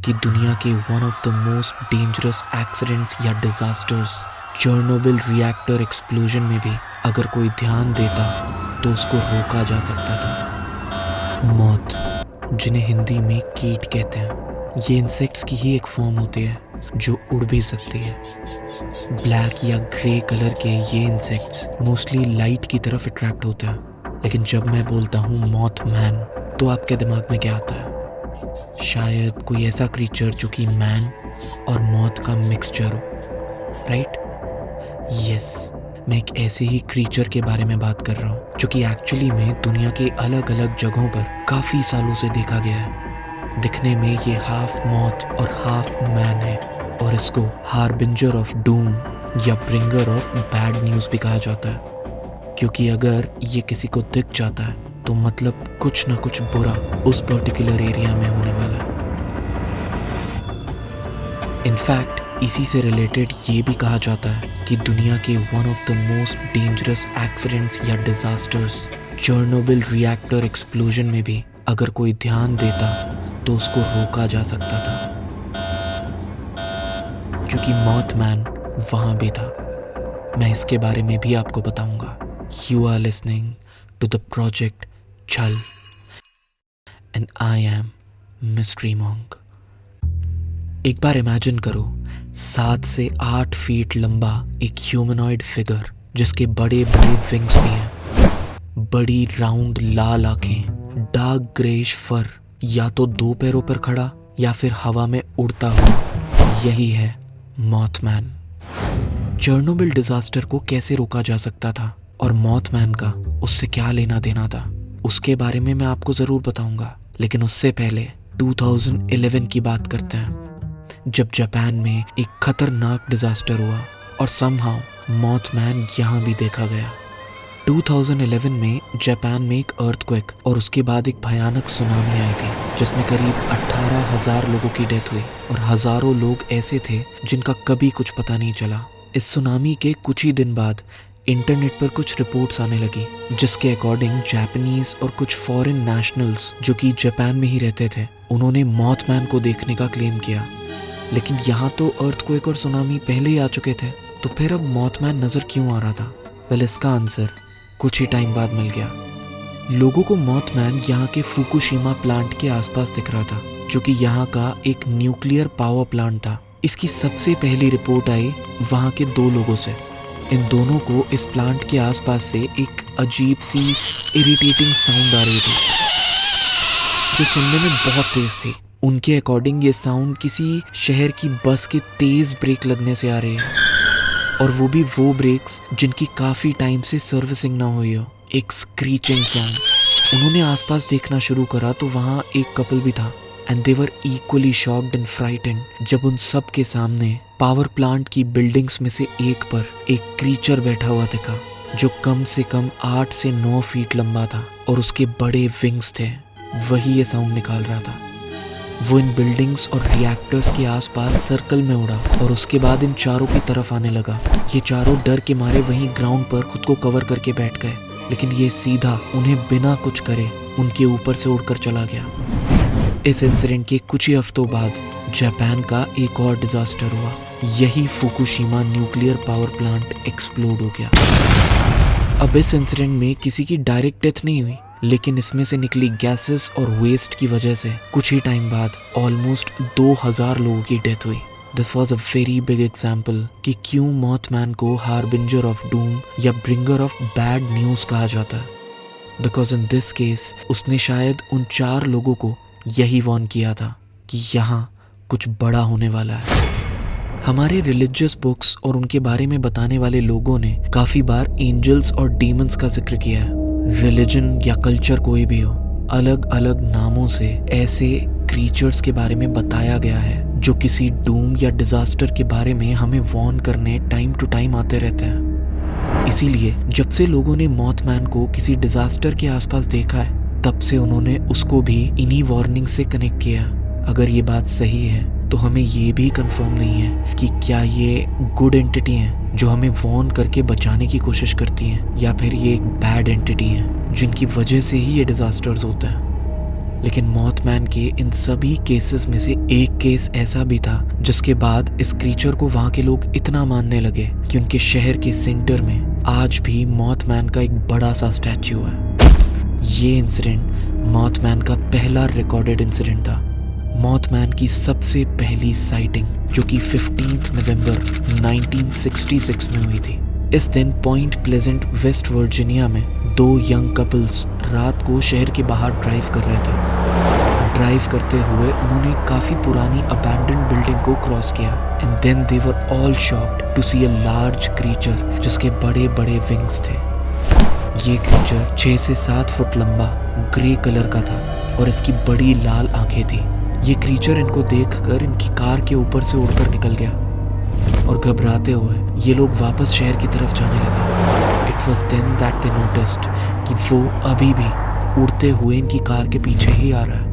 कि दुनिया के one of the most dangerous accidents या डिजास्टर्स चेर्नोबिल रिएक्टर एक्सप्लोजन में भी अगर कोई ध्यान देता तो उसको रोका जा सकता था। मौत, जिन्हें हिंदी में कीट कहते हैं, ये इंसेक्ट्स की ही एक फॉर्म होती है जो उड़ भी सकती है। ब्लैक या ग्रे कलर के ये इंसेक्ट्स मोस्टली लाइट की तरफ अट्रैक्ट होते हैं। लेकिन जब मैं बोलता हूँ मौत मैन, तो आपके दिमाग में क्या आता है? शायद कोई ऐसा क्रीचर जो कि मैन और मौत का मिक्सचर हो, राइट? यस, मैं एक ऐसे ही क्रीचर के बारे में बात कर रहा हूँ जो कि एक्चुअली में दुनिया के अलग अलग जगहों पर काफ़ी सालों से देखा गया है। दिखने में ये हाफ मौत और हाफ मैन है और इसको हार्बिंजर ऑफ डूम या ब्रिंगर ऑफ बैड न्यूज़ भी कहा जाता है, क्योंकि अगर ये किसी को दिख जाता है तो मतलब कुछ ना कुछ बुरा उस पर्टिकुलर एरिया में होने वाला है। इनफैक्ट इसी से रिलेटेड ये भी कहा जाता है कि दुनिया के one of the most dangerous accidents या डिजास्टर्स चेर्नोबिल रिएक्टर एक्सप्लोजन में भी अगर कोई ध्यान देता तो उसको रोका जा सकता था, क्योंकि मौत मैन वहाँ भी था। मैं इसके बारे में भी आपको बताऊंगा। You are listening to the project Chhal and I am mystery monk. एक बार इमेजिन करो 7 से 8 फीट लंबा एक ह्यूमनॉइड फिगर जिसके बड़े बड़े विंग्स भी हैं, बड़ी राउंड लाल आंखें, डार्क ग्रेइश फर, या तो 2 पैरों पर खड़ा या फिर हवा में उड़ता हुआ। यही है मॉथमैन। चेर्नोबिल डिजास्टर को कैसे रोका जा सकता था और मॉथमैन का उससे क्या लेना देना था, उसके बारे में मैं आपको ज़रूर बताऊंगा। लेकिन उससे पहले 2011 की बात करते हैं, जब जापान में एक खतरनाक डिजास्टर हुआ और समहाउ मॉथमैन यहाँ भी देखा गया। 2011 में जापान में एक अर्थक्वेक और उसके बाद एक भयानक सुनामी आई थी जिसमें करीब 18,000 लोगों की डेथ हुई और हज़ारों लोग ऐसे थे जिनका कभी कुछ पता नहीं चला। इस सुनामी के कुछ ही दिन बाद इंटरनेट पर कुछ रिपोर्ट्स आने लगी जिसके अकॉर्डिंग जापानीज और कुछ फॉरेन नेशनल्स जो कि जापान में ही रहते थे, उन्होंने मॉथमैन को देखने का क्लेम किया। लेकिन यहाँ तो अर्थक्वेक और सुनामी पहले ही आ चुके थे, तो फिर अब मॉथमैन नज़र क्यों आ रहा था? वेल, इसका आंसर कुछ ही टाइम बाद मिल गया। लोगों को मॉथमैन यहाँ के फुकुशिमा प्लांट के आसपास दिख रहा था, जो कि यहाँ का एक न्यूक्लियर पावर प्लांट था। इसकी सबसे पहली रिपोर्ट आई वहाँ के 2 लोगों से। इन दोनों को इस प्लांट के आसपास से एक अजीब सी इरिटेटिंग साउंड आ रही थी जो सुनने में बहुत तेज थी। उनके अकॉर्डिंग ये साउंड किसी शहर की बस के तेज ब्रेक लगने से आ रही है, और वो भी वो ब्रेक्स जिनकी काफ़ी टाइम से सर्विसिंग ना हुई हो। एक स्क्रीचिंग साउंड। उन्होंने आसपास देखना शुरू करा तो वहाँ एक कपल भी था and they were equally shocked and frightened जब उन सब के सामने पावर प्लांट की बिल्डिंग्स में से एक पर एक क्रीचर बैठा हुआ दिखा जो कम से कम 8 से 9 फीट लंबा था और उसके बड़े विंग्स थे। वही ये साउंड निकाल रहा था। वो इन बिल्डिंग्स और रिएक्टर्स के आसपास सर्कल में उड़ा और उसके बाद इन चारों की तरफ आने लगा। ये चारों डर के मारे वहीं ग्राउंड पर खुद को कवर करके बैठ गए, लेकिन ये सीधा उन्हें बिना कुछ करे उनके ऊपर से उड़कर चला गया। इस इंसिडेंट के कुछ ही हफ्तों बाद जापान का एक और डिजास्टर हुआ। यही Fukushima nuclear power plant explode हो गया। अब इस इंसिडेंट में किसी की डायरेक्ट डेथ नहीं हुई, लेकिन इसमें से निकली गैसेस और वेस्ट की वजह से कुछ ही टाइम बाद ऑलमोस्ट 2000 लोगों की डेथ हुई। This was a very big example कि क्यों मॉथमैन को हार्बिंजर ऑफ डूम या ब्रिंगर ऑफ बैड न्यूज़ कहा जाता है। बिकॉज इन दिस केस उसने शायद उन 4 लोगों को यही वार्न किया था कि यहाँ कुछ बड़ा होने वाला है। हमारे रिलीजियस बुक्स और उनके बारे में बताने वाले लोगों ने काफ़ी बार एंजल्स और डीमंस का जिक्र किया है। रिलीजन या कल्चर कोई भी हो, अलग अलग नामों से ऐसे क्रीचर्स के बारे में बताया गया है जो किसी डूम या डिजास्टर के बारे में हमें वार्न करने टाइम टू टाइम आते रहते हैं। इसीलिए जब से लोगों ने मॉथमैन को किसी डिजास्टर के आसपास देखा है, तब से उन्होंने उसको भी इन्हीं वार्निंग से कनेक्ट किया। अगर ये बात सही है तो हमें ये भी कंफर्म नहीं है कि क्या ये गुड एंटिटी हैं जो हमें वार्न करके बचाने की कोशिश करती हैं, या फिर ये एक बैड एंटिटी हैं जिनकी वजह से ही ये डिजास्टर्स होते हैं। लेकिन मॉथमैन के इन सभी केसेस में से एक केस ऐसा भी था जिसके बाद इस क्रीचर को वहाँ के लोग इतना मानने लगे कि उनके शहर के सेंटर में आज भी मॉथमैन का एक बड़ा सा स्टैच्यू है। ये इंसिडेंट मॉथमैन का पहला रिकॉर्डेड इंसिडेंट था। मॉथमैन की सबसे पहली साइटिंग जो कि 15 नवंबर 1966 में हुई थी। इस दिन पॉइंट प्लेजेंट वेस्ट वर्जीनिया में 2 यंग कपल्स रात को शहर के बाहर ड्राइव कर रहे थे। ड्राइव करते हुए उन्होंने काफी पुरानी अबैंडन्ड बिल्डिंग को क्रॉस किया and then they were all shocked to see a large creature जिसके बड़े बड़े विंग्स थे। ये क्रीचर 6 से 7 फुट लंबा ग्रे कलर का था और इसकी बड़ी लाल आंखें थी। ये क्रीचर इनको देखकर इनकी कार के ऊपर से उड़कर निकल गया और घबराते हुए ये लोग वापस शहर की तरफ जाने लगे। It was then that they noticed कि वो अभी भी उड़ते हुए इनकी कार के पीछे ही आ रहा है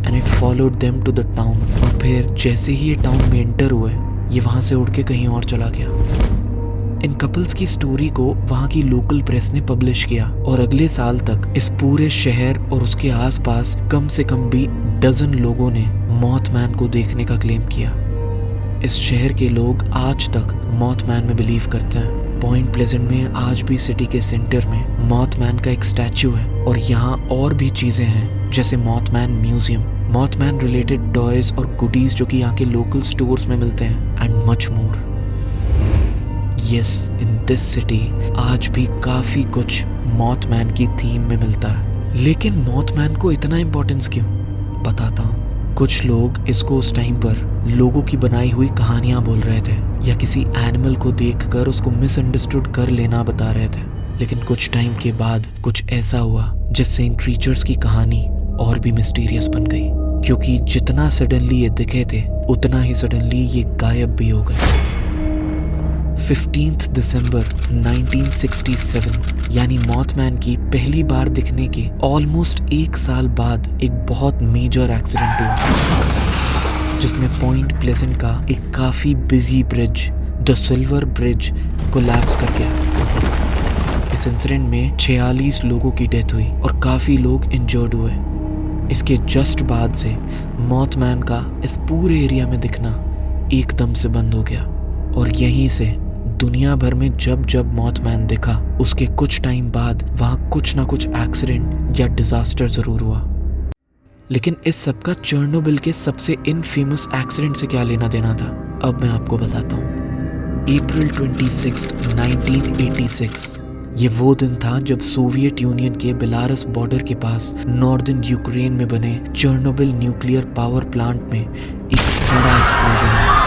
and it followed them to the town. और फिर जैसे ही ये टाउन में एंटर हुए ये वहाँ से उड़ के कहीं और चला गया। इन कपल्स की स्टोरी को वहाँ की लोकल प्रेस ने पब्लिश किया और अगले साल तक इस पूरे शहर और उसके आसपास कम से कम भी डजन लोगों ने मॉथमैन को देखने का क्लेम किया। इस शहर के लोग आज तक मॉथमैन में बिलीव करते हैं। पॉइंट प्लेजेंट में आज भी सिटी के सेंटर में मॉथमैन का एक स्टैच्यू है और यहाँ और भी चीजें हैं जैसे मॉथमैन म्यूजियम, मॉथमैन रिलेटेड टॉयज और गुडीज जो कि यहाँ के लोकल स्टोर्स में मिलते हैं and much more. Yes, in this city आज भी काफी कुछ मॉथमैन की थीम में मिलता है। लेकिन मॉथमैन को इतना इम्पोर्टेंस क्यों, बताता हूँ। कुछ लोग इसको उस टाइम पर लोगों की बनाई हुई कहानियां बोल रहे थे या किसी एनिमल को देखकर उसको मिसअंडरस्टूड कर लेना बता रहे थे। लेकिन कुछ टाइम के बाद कुछ ऐसा हुआ जिससे इन क्रीचर्स की कहानी और भी मिस्टीरियस बन गई, क्योंकि जितना सडनली ये दिखे थे उतना ही सडनली ये गायब भी हो गए। 15 दिसंबर 1967 यानी मॉथमैन की पहली बार दिखने के ऑलमोस्ट 1 साल बाद एक बहुत मेजर एक्सीडेंट हुआ जिसमें पॉइंट प्लेजेंट का एक काफी busy bridge the silver bridge collapse कर गया। इस इंसिडेंट में 46 लोगों की डेथ हुई और काफी लोग इंजर्ड हुए। इसके जस्ट बाद से मॉथमैन का इस पूरे एरिया में दिखना एकदम से बंद हो गया और यहीं से दुनिया भर में जब जब मॉथमैन दिखा उसके कुछ टाइम बाद वहाँ कुछ ना कुछ एक्सीडेंट या डिजास्टर जरूर हुआ। लेकिन इस सब का चेर्नोबिल के सबसे इनफेमस एक्सीडेंट से क्या लेना देना था, अब मैं आपको बताता हूँ। अप्रैल 26, 1986 ये वो दिन था जब सोवियत यूनियन के बेलारस बॉर्डर के पास नॉर्दर्न यूक्रेन में बने चेर्नोबिल न्यूक्लियर पावर प्लांट में एक बड़ा एक्सप्लोजन हुआ।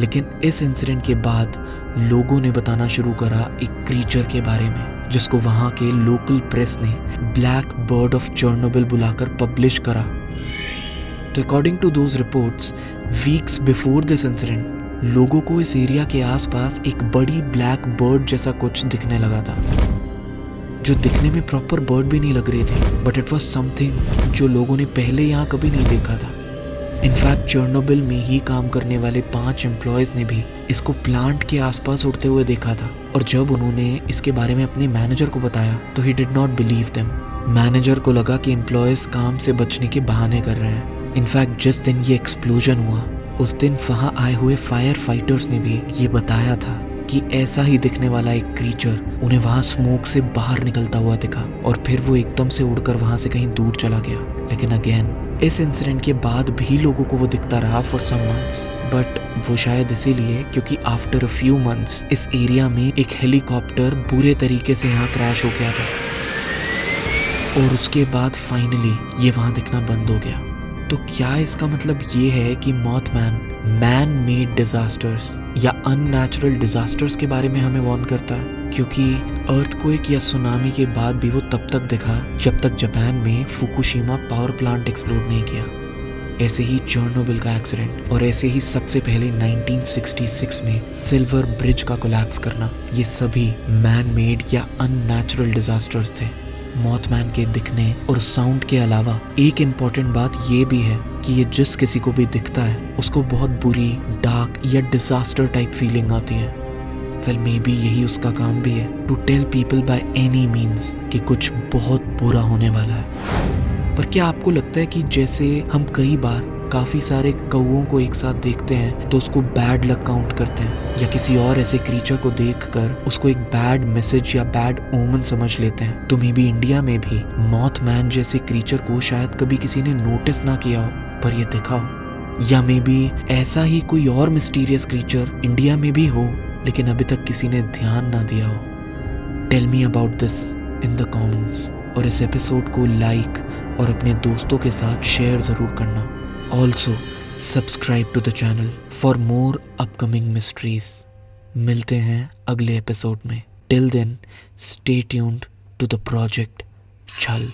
लेकिन इस इंसिडेंट के बाद लोगों ने बताना शुरू करा एक क्रीचर के बारे में जिसको वहाँ के लोकल प्रेस ने ब्लैक बर्ड ऑफ चेर्नोबिल बुलाकर पब्लिश करा। तो according to those reports, weeks before this incident लोगों को इस एरिया के आसपास एक बड़ी ब्लैक बर्ड जैसा कुछ दिखने लगा था, जो दिखने में प्रॉपर बर्ड भी नहीं लग रही थी, बट इट वॉज समथिंग जो लोगों ने पहले यहाँ कभी नहीं देखा था। इनफैक्ट चेर्नोबिल में ही काम करने वाले 5 एम्प्लॉयज ने भी इसको प्लांट के आसपास उड़ते हुए देखा था और जब उन्होंने इसके बारे में अपने मैनेजर को बताया तो he did not believe them. Manager को लगा कि एम्प्लॉयज काम से बचने के बहाने कर रहे हैं। इनफैक्ट जिस दिन ये एक्सप्लोजन हुआ उस दिन वहाँ आए हुए फायर फाइटर्स ने भी ये बताया था कि ऐसा ही दिखने वाला एक क्रीचर उन्हें वहाँ स्मोक से बाहर निकलता हुआ दिखा और फिर वो एकदम से उड़कर वहाँ से कहीं दूर चला गया। लेकिन अगेन इस इंसिडेंट के बाद भी लोगों को वो दिखता रहा फॉर सम मंथ्स, बट वो शायद इसीलिए क्योंकि आफ्टर अ फ्यू मंथ्स इस एरिया में एक हेलीकॉप्टर बुरे तरीके से यहाँ क्रैश हो गया था और उसके बाद फाइनली ये वहाँ दिखना बंद हो गया। तो क्या इसका मतलब ये है कि मॉथमैन मैन मेड डिजास्टर्स या अननेचुरल डिजास्टर्स के बारे में हमें वार्न करता है? क्योंकि अर्थक्वेक या सुनामी के बाद भी वो तब तक दिखा जब तक जापान में फुकुशिमा पावर प्लांट एक्सप्लोड नहीं किया। ऐसे ही चेर्नोबिल का एक्सीडेंट और ऐसे ही सबसे पहले 1966 में सिल्वर ब्रिज का कोलैप्स करना, ये सभी मैन मेड या अननेचुरल डिजास्टर्स थे। मॉथमैन के दिखने और साउंड के अलावा एक इम्पॉर्टेंट बात ये भी है कि ये जिस किसी को भी दिखता है उसको बहुत बुरी, डार्क या डिजास्टर टाइप फीलिंग आती है। वेल मे बी यही उसका काम भी है, to tell people by any means कि कुछ बहुत बुरा होने वाला है। पर क्या आपको लगता है कि जैसे हम कई बार काफ़ी सारे कौओं को एक साथ देखते हैं तो उसको बैड लक काउंट करते हैं, या किसी और ऐसे क्रीचर को देखकर उसको एक बैड मैसेज या बैड ओमन समझ लेते हैं, तो मे बी इंडिया में भी मॉथमैन जैसे क्रीचर को शायद कभी किसी ने नोटिस ना किया हो पर ये देखा हो, या मे बी ऐसा ही कोई और मिस्टीरियस क्रीचर इंडिया में भी हो लेकिन अभी तक किसी ने ध्यान ना दिया हो। Tell me about this in the comments, और इस एपिसोड को लाइक और अपने दोस्तों के साथ शेयर ज़रूर करना। Also subscribe to the channel for more upcoming mysteries. मिलते हैं अगले एपिसोड में। Till then stay tuned to the project छल।